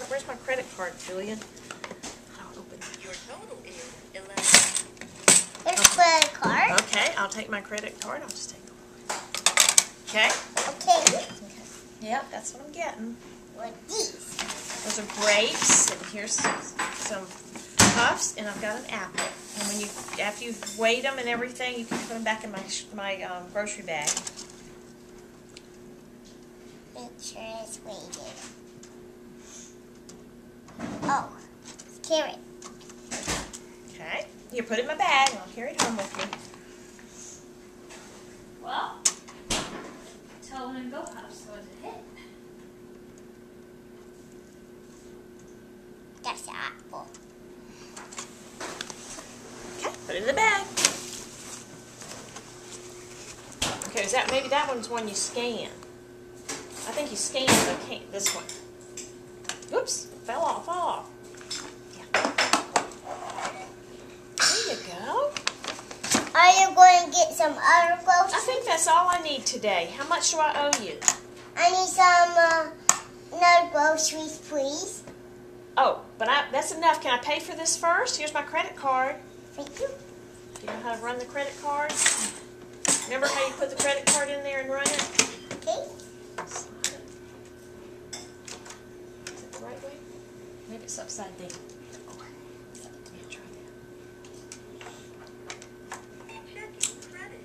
Where's my credit card, Julian? I'll open it. Your total is 11. Here's credit card. Okay, I'll take my credit card. I'll just take it. Okay? Okay. Yep, that's what I'm getting. What these? Those are grapes, and here's some puffs, and I've got an apple. And when after you've weighed them and everything, you can put them back in my grocery bag. Make sure it's weighted. Oh, carrot. Okay, you put it in my bag, and I'll carry it home with me. Well, tell them go puffs was a hit. That's the apple. Okay, put it in the bag. Okay, maybe that one's one you scan. I think you scanned this one. Oops, fell off. Yeah. There you go. Are you going to get some other groceries? I think that's all I need today. How much do I owe you? I need some other groceries, please. Oh, but that's enough. Can I pay for this first? Here's my credit card. Thank you. Do you know how to run the credit card? Remember how you put the credit card in there and run it? Okay. Slide it. Is it the right way? Maybe it's upside down. Yeah, try that. Checking credit.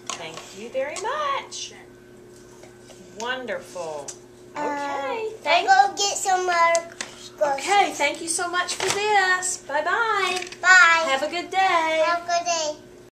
Thank you very much. Wonderful. Okay. I'll go get some other groceries. Okay, thank you so much for this. Bye-bye. Bye. Have a good day. Have a good day.